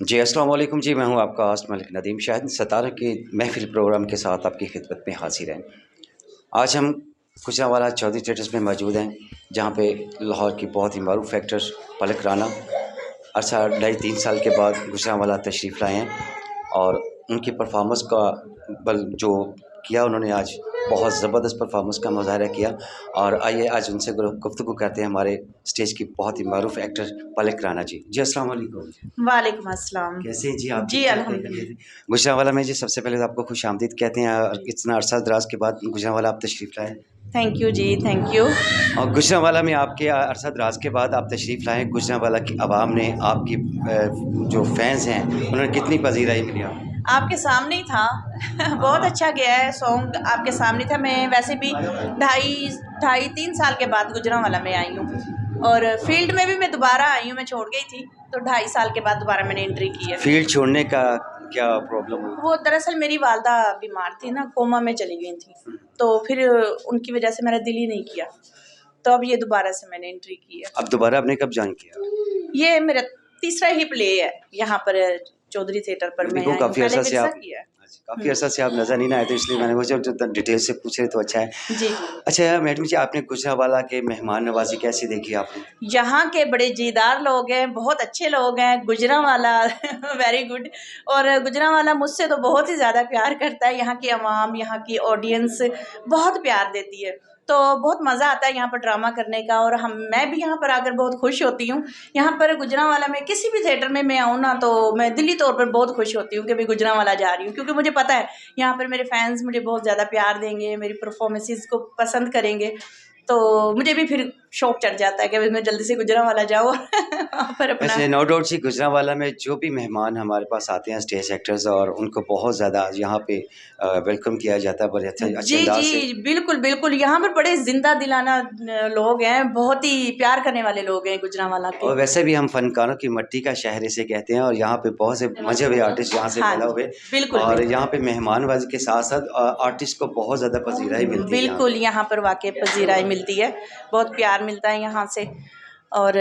जी, अस्सलाम वालेकुम जी, मैं हूँ आपका होस्ट मलिक नदीम। शाहिद सितारों की महफ़िल प्रोग्राम के साथ आपकी खिदमत में हाज़िर हैं। आज हम गुजरांवाला चौधरी थिएटर्स में मौजूद हैं, जहाँ पे लाहौर की बहुत ही मरूफ़ एक्टर पलक राना अरसा 2.5-3 साल के बाद गुजरांवाला तशरीफ़ लाए हैं और उनकी परफॉर्मेंस का बल जो किया उन्होंने आज बहुत ज़बरदस्त परफॉर्मेंस का मुज़ाहरा किया। और आइए आज उनसे गुफ्तगू करते हैं हमारे स्टेज की बहुत ही मरूफ़ एक्टर पलक राना जी। जी, अस्सलाम वालेकुम। वालेकुम अस्सलाम। कैसे हैं जी आप? जी, अल्हम्दुलिल्लाह। गुजरांवाला में जी सबसे पहले तो आपको खुशामदीद कहते हैं और इतना अरसा दराज़ के बाद गुजरांवाला आप तशरीफ़ लाए। थैंक यू जी, थैंक यू। और गुजरांवाला में आपके अरसा दराज़ के बाद आप तशरीफ़ लाए। गुजरांवाला की आवाम ने आपकी जो फैन्स हैं उन्होंने कितनी पज़ीराई मिली आपको? आपके सामने ही था। बहुत अच्छा गया है सॉन्ग, आपके सामने था। मैं वैसे भी ढाई ढाई 3 साल के बाद गुजरांवाला में आई हूँ और फील्ड में भी मैं दोबारा आई हूँ। मैं छोड़ गई थी, तो 2.5 साल के बाद दोबारा मैंने एंट्री की है। फ़ील्ड छोड़ने का क्या प्रॉब्लम हुई? वो दरअसल मेरी वालदा बीमार थी ना, कोमा में चली गई थी, तो फिर उनकी वजह से मेरा दिल ही नहीं किया, तो अब ये दोबारा से मैंने एंट्री की है। अब दोबारा आपने कब जॉइन किया? ये मेरा तीसरा ही प्ले है यहाँ पर चौधरी थिएटर पर। मैं देखो आई हूँ, काफ़ी पहले अरसा से विरसा आप किया है। काफ़ी अरसा से आप नज़र नहीं आए, तो इसलिए मैंने सोचा जो डिटेल से पूछ रहे तो अच्छा है। जी। अच्छा मैडम जी, आपने गुजरांवाला के मेहमान नवाज़ी कैसी देखी आपने? यहाँ के बड़े दीदार लोग हैं, बहुत अच्छे लोग हैं। Gujranwala very good. और गुजरांवाला मुझसे तो बहुत ही ज़्यादा प्यार करता है। यहाँ की आवाम, यहाँ की ऑडियंस बहुत प्यार देती है, तो बहुत मज़ा आता है यहाँ पर ड्रामा करने का। और मैं भी यहाँ पर आकर बहुत खुश होती हूँ। यहाँ पर गुजरांवाला में किसी भी थिएटर में मैं आऊँ ना, तो मैं दिली तौर पर बहुत खुश होती हूँ कि मैं गुजरांवाला जा रही हूँ, क्योंकि मुझे पता है यहाँ पर मेरे फैंस मुझे बहुत ज़्यादा प्यार देंगे, मेरी परफॉर्मेंसेस को पसंद करेंगे। तो मुझे भी फिर शौक चढ़ जाता है कि मैं जल्दी से गुजरांवाला जाऊँ वहाँ पर अपना। वैसे नो डाउट जी, गुजरांवाला में जो भी मेहमान हमारे पास आते हैं स्टेज एक्टर्स, और उनको बहुत ज़्यादा यहाँ पे वेलकम किया जाता है बड़े अच्छे जी अंदाज से। जी, बिल्कुल बिल्कुल। यहाँ पर बड़े जिंदा दिलाना लोग हैं, बहुत ही प्यार करने वाले लोग हैं गुजरांवाला के। और वैसे भी हम फनकारों की मट्टी का शहर इसे कहते हैं, और यहाँ पे बहुत से मजे हुए आर्टिस्ट यहाँ से हाँ पैदा जी, हुए। बिल्कुल और बिल्कुल। यहाँ पे मेहमानबाजी के साथ साथ आर्टिस्ट को बहुत ज़्यादा पजीराई मिलती है यहाँ बिल्कुल, पे। यहाँ पर वाकई पजीराई मिलती है, बहुत प्यार मिलता है यहाँ से, और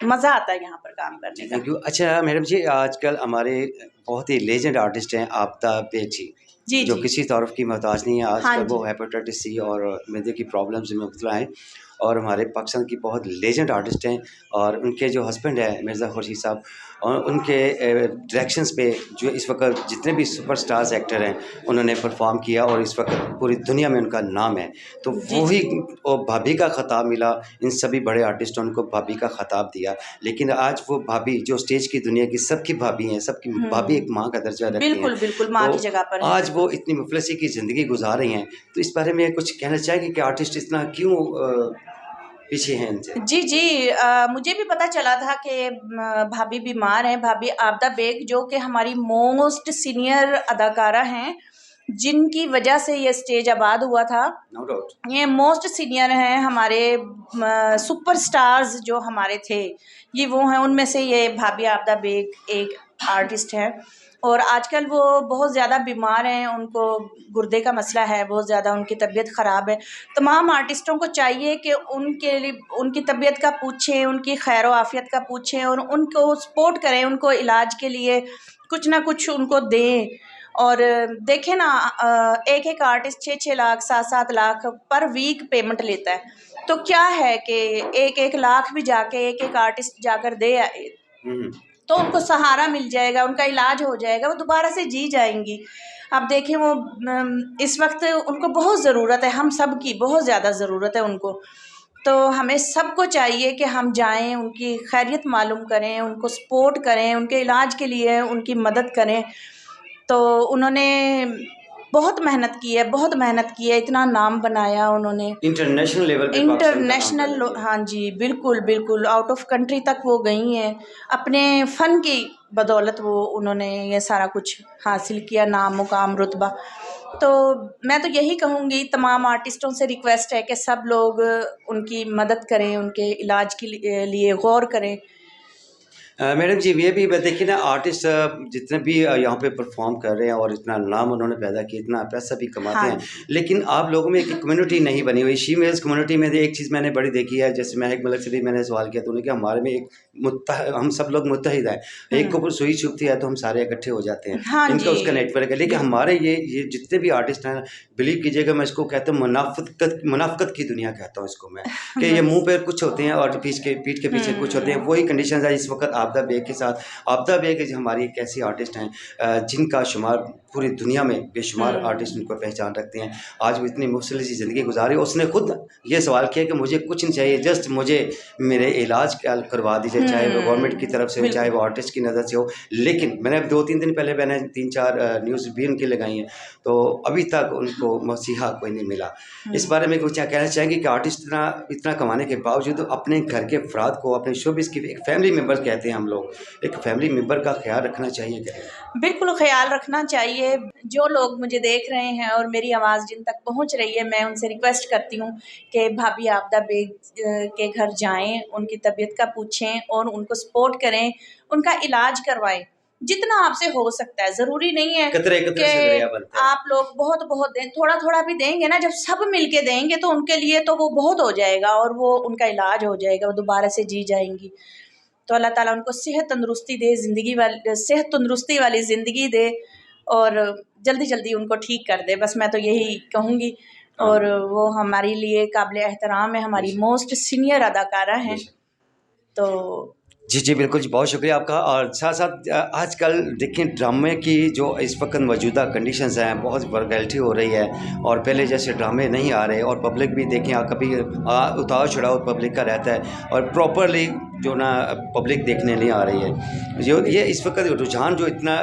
मज़ा आता है यहाँ पर काम करने का। Thank you. अच्छा मैडम जी, आजकल हमारे बहुत ही लेजेंड आर्टिस्ट हैं आबिदा बेग जी, जी जो जी। किसी तारुफ की मोहताज नहीं है। हाँ आजकल वो जी। हेपेटाइटिस सी और मैदे की प्रॉब्लम से मुब्तला हैं, और हमारे पाकिस्तान की बहुत लेजेंड आर्टिस्ट हैं। और उनके जो हस्बैंड हैं मिर्ज़ा खुर्शीद साहब, और उनके डायरेक्शंस पे जो इस वक्त जितने भी सुपरस्टार्स एक्टर हैं उन्होंने परफॉर्म किया, और इस वक्त पूरी दुनिया में उनका नाम है। तो जी वही जी। भाभी का ख़िताब मिला, इन सभी बड़े आर्टिस्टों ने उनको भाभी का ख़िताब दिया। लेकिन आज वो भाभी जो स्टेज की दुनिया की सबकी भाभी हैं, सबकी भाभी एक माँ का दर्जा रखती हैं। बिल्कुल बिल्कुल, माँ तो की जगह पर है। आज वो इतनी मुफलिसी की ज़िंदगी गुजार रही हैं, तो इस बारे में कुछ कहना चाहेंगे कि आर्टिस्ट इतना क्यों पीछे हैं इनसे? जी जी। मुझे भी पता चला था कि भाभी बीमार हैं। भाभी आबिदा बेग, जो कि हमारी मोस्ट सीनियर अदाकारा हैं, जिनकी वजह से ये स्टेज आबाद हुआ था। No doubt. ये मोस्ट सीनियर हैं हमारे, सुपरस्टार्स जो हमारे थे, ये वो हैं। उनमें से ये भाभी आबिदा बेग एक आर्टिस्ट है। और आजकल वो बहुत ज़्यादा बीमार हैं, उनको गुर्दे का मसला है, बहुत ज़्यादा उनकी तबीयत ख़राब है। तमाम आर्टिस्टों को चाहिए कि उनके लिए उनकी तबीयत का पूछें, उनकी खैर आफियत का पूछें, और उनको सपोर्ट करें, उनको इलाज के लिए कुछ ना कुछ उनको दें। और देखें ना, एक एक आर्टिस्ट 6-6 लाख 7-7 लाख पर वीक पेमेंट लेता है, तो क्या है कि 1-1 लाख भी जाके एक एक आर्टिस्ट जाकर दे आए, तो उनको सहारा मिल जाएगा, उनका इलाज हो जाएगा, वो दोबारा से जी जाएंगी। अब देखें वो इस वक्त उनको बहुत ज़रूरत है, हम सब की बहुत ज़्यादा ज़रूरत है उनको। तो हमें सबको चाहिए कि हम जाएं, उनकी खैरियत मालूम करें, उनको सपोर्ट करें, उनके इलाज के लिए उनकी मदद करें। तो उन्होंने बहुत मेहनत की है, बहुत मेहनत की है, इतना नाम बनाया उन्होंने इंटरनेशनल लेवल पे पाकिस्तान का नाम इंटरनेशनल। पैदा किया। हाँ जी, बिल्कुल बिल्कुल, आउट ऑफ कंट्री तक वो गई हैं। अपने फ़न की बदौलत वो उन्होंने ये सारा कुछ हासिल किया, नाम मुकाम रुतबा। तो मैं तो यही कहूँगी, तमाम आर्टिस्टों से रिक्वेस्ट है कि सब लोग उनकी मदद करें, उनके इलाज के लिए गौर करें। मैडम जी, ये भी देखिए ना, आर्टिस्ट जितने भी यहाँ पे परफॉर्म कर रहे हैं और इतना नाम उन्होंने पैदा किया, इतना पैसा भी कमाते हाँ हैं, लेकिन आप लोगों में एक कम्युनिटी नहीं बनी हुई। शीमेल्स कम्युनिटी में एक चीज़ मैंने बड़ी देखी है, जैसे महक मलिक से भी मैंने सवाल किया तो उन्होंने कहा हमारे में एक हम सब लोग मुत्तहिद हैं, एक के ऊपर सुई चुभती है तो हम सारे इकट्ठे हो जाते हैं, हाँ इनका जी उसका नेटवर्क है। लेकिन हमारे ये जितने भी आर्टिस्ट हैं, बिलीव कीजिएगा, मैं इसको कहता हूँ मुनाफ़िकत की दुनिया कहता हूँ इसको मैं, कि ये मुँह पे कुछ होते हैं और पीठ के पीछे कुछ होते हैं। वही कंडीशंस है इस वक्त आपदा बेग के साथ। आपदा बेग हमारी एक ऐसी आर्टिस्ट हैं जिनका शुमार पूरी दुनिया में बेशुमार आर्टिस्ट उनको पहचान रखते हैं। आज वो इतनी मुश्किल सी ज़िंदगी गुजारी, उसने खुद ये सवाल किया कि मुझे कुछ नहीं चाहिए, जस्ट मुझे मेरे इलाज करवा दीजिए, चाहे वो गवर्नमेंट की तरफ से हो, चाहे वो आर्टिस्ट की नज़र से हो। लेकिन मैंने 2-3 दिन पहले मैंने 3-4 न्यूज़ भी उनकी लगाई हैं, तो अभी तक उनको मसीहा कोई नहीं मिला। इस बारे में कुछ क्या कहना चाहेंगे कि आर्टिस्ट इतना कमाने के बावजूद अपने घर के अफराद को, अपने शोबिस की एक फैमिली मेम्बर कहते हैं हम लोग, एक फैमिली मेम्बर का ख्याल रखना चाहिए क्या? बिल्कुल ख्याल रखना चाहिए। जो लोग मुझे देख रहे हैं और मेरी आवाज़ जिन तक पहुंच रही है, मैं उनसे रिक्वेस्ट करती हूं कि भाभी आपदा बेग के घर जाएं, उनकी तबीयत का पूछें और उनको सपोर्ट करें, उनका इलाज करवाएं जितना आपसे हो सकता है। ज़रूरी नहीं है कतरे कतरे से दरिया कि बनता है। आप लोग बहुत बहुत दें, थोड़ा थोड़ा भी देंगे ना, जब सब मिलके देंगे तो उनके लिए तो वो बहुत हो जाएगा और वो उनका इलाज हो जाएगा, वो दोबारा से जी जाएंगी। तो अल्लाह ताला उनको सेहत तंदुरुस्ती दे, सेहत तंदुरुस्ती वाली ज़िंदगी दे और जल्दी जल्दी उनको ठीक कर दे। बस मैं तो यही कहूँगी। और वो हमारे लिए काबिल एहतराम है, हमारी मोस्ट सीनियर अदाकारा हैं। तो जी, जी, बिल्कुल जी, बहुत शुक्रिया आपका। और साथ-साथ आजकल देखिए ड्रामे की जो इस वक़्त मौजूदा कंडीशंस हैं, बहुत वल्गैरिटी हो रही है और पहले जैसे ड्रामे नहीं आ रहे, और पब्लिक भी देखिए कभी उतार-चढ़ाव पब्लिक का रहता है और प्रॉपरली जो ना पब्लिक देखने नहीं आ रही है। जो ये इस वक़्त रुझान जो इतना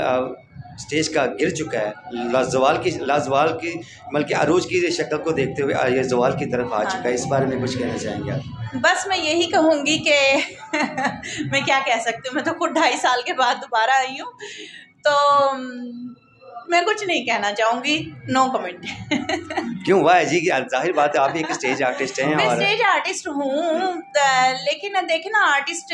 स्टेज का गिर चुका है, लाज़वाल की बल्कि अरूज की शक्ल को देखते हुए ये ज़वाल की तरफ आ चुका है। इस बारे में कुछ कहना चाहेंगे आप? बस मैं यही कहूँगी कि मैं क्या कह सकती हूँ, मैं तो खुद 2.5 साल के बाद दोबारा आई हूँ, तो मैं कुछ नहीं कहना चाहूँगी। No comment. क्यों हुआ है जी? कि ज़ाहिर बात है आप भी एक स्टेज आर्टिस्ट हैं। मैं और स्टेज आर्टिस्ट हूँ, लेकिन देखे ना, आर्टिस्ट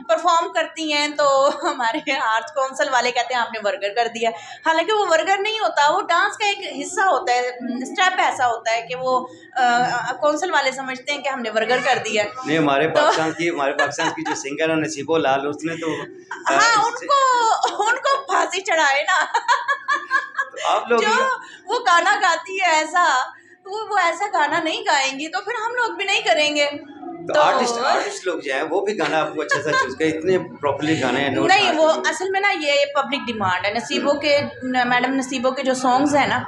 परफॉर्म करती हैं तो हमारे आर्ट्स काउंसिल वाले कहते हैं आपने वर्गर कर दिया। हालांकि वो वर्गर नहीं होता, वो डांस का एक हिस्सा होता है, स्टेप ऐसा होता है कि वो काउंसिल वाले समझते हैं कि हमने वर्गर कर दिया। नहीं, हमारे पाकिस्तान की जो सिंगर है नसीबो लाल, उसने तो हाँ, उनको फांसी चढ़ाए ना। तो आप लोग जो वो गाना गाती है ऐसा, तो वो ऐसा गाना नहीं गाएंगी तो फिर हम लोग भी नहीं करेंगे। तो आर्टिस्ट लोग जो हैं वो भी गाना आपको अच्छा सा चूज कर, इतने प्रॉपर्ली गाने हैं। नहीं, वो असल में ना ये पब्लिक डिमांड है। मैडम नसीबो के जो सॉन्ग्स हैं ना,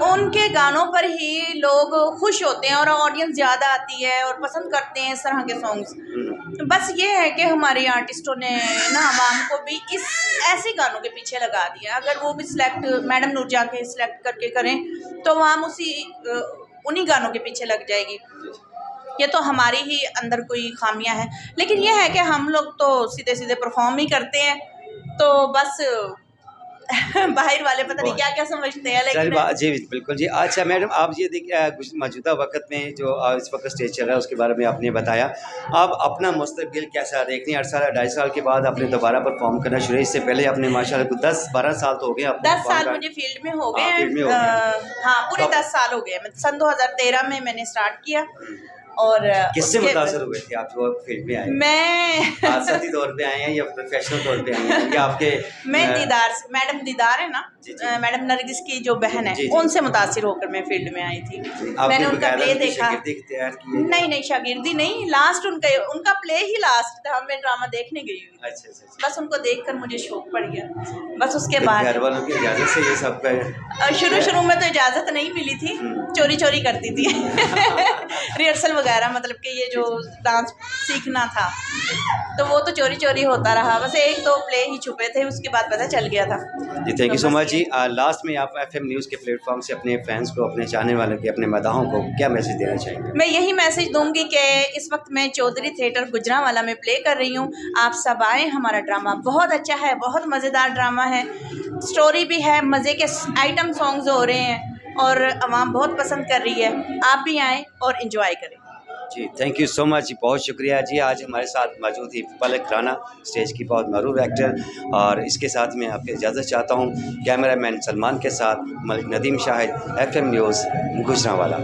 उनके गानों पर ही लोग खुश होते हैं और ऑडियंस ज़्यादा आती है और पसंद करते हैं इस तरह के सॉन्ग्स। बस ये है कि हमारे आर्टिस्टों ने ना आवाम को भी इस ऐसे गानों के पीछे लगा दिया। अगर वो भी सिलेक्ट मैडम नूरजा के सिलेक्ट करके करें तो आवाम उन्हीं गानों के पीछे लग जाएगी। ये तो हमारी ही अंदर कोई खामियां हैं, लेकिन ये है कि हम लोग तो सीधे सीधे परफॉर्म ही करते हैं, तो बस बाहर वाले पता नहीं क्या क्या समझते हैं। लेकिन जी बिल्कुल जी। अच्छा मैडम, आप ये देखिए मौजूदा वक्त में जो इस वक्त स्टेज चल रहा है उसके बारे में आपने बताया, आप अपना मुस्तकबिल कैसा देखती हैं? 8 साल 2.5 साल के बाद आपने दोबारा परफॉर्म करना शुरू, इससे पहले आपने माशाल्लाह 10-12 साल तो हो गए। 10 साल मुझे फील्ड में हो गए हैं। हाँ, पूरे 10 साल हो गए। सन 2013 में मैंने स्टार्ट किया। और किससे मुतासर हुए थे आप जो फील्ड में आए? मैं आसाती तौर पे आए हैं या प्रोफेशनल तौर पे आए हैं, या आपके मैं मैडम दीदार है ना, मैडम नरगिस की जो बहन है, उनसे मुतासिर होकर मैं फील्ड में आई थी। मैंने उनका प्ले देखा। नहीं, शागिर्दी नहीं, लास्ट उनका प्ले ही लास्ट था। मैं ड्रामा देखने गई हुई। अच्छा। बस उनको देखकर मुझे शौक पड़ गया। बस उसके बाद घर वालों की इजाज़त से ये सब शुरू में तो इजाज़त नहीं मिली थी, चोरी करती थी रिहर्सल वगैरह, मतलब कि ये जो डांस सीखना था तो वो तो चोरी होता रहा। बस 1-2 प्ले ही छुपे थे, उसके बाद पता चल गया था। जी, थैंक यू सो मच जी। लास्ट में आप FM न्यूज़ के प्लेटफॉर्म से अपने फैंस को, अपने चाहने वालों के, अपने मदाहों को क्या मैसेज देना चाहेंगे? मैं यही मैसेज दूंगी कि इस वक्त मैं चौधरी थिएटर गुजरांवाला में प्ले कर रही हूँ। आप सब आएँ, हमारा ड्रामा बहुत अच्छा है, बहुत मज़ेदार ड्रामा है, स्टोरी भी है, मज़े के आइटम सॉन्ग्स हो रहे हैं और आवाम बहुत पसंद कर रही है। आप भी आएँ और इंजॉय करें। जी, थैंक यू सो मच, बहुत शुक्रिया जी। आज हमारे साथ मौजूद थी पलक राणा, स्टेज की बहुत मरूफ एक्टर, और इसके साथ मैं आपसे इजाज़त चाहता हूँ। कैमरामैन सलमान के साथ मलिक नदीम शाहिद, FM न्यूज़ गुजरांवाला।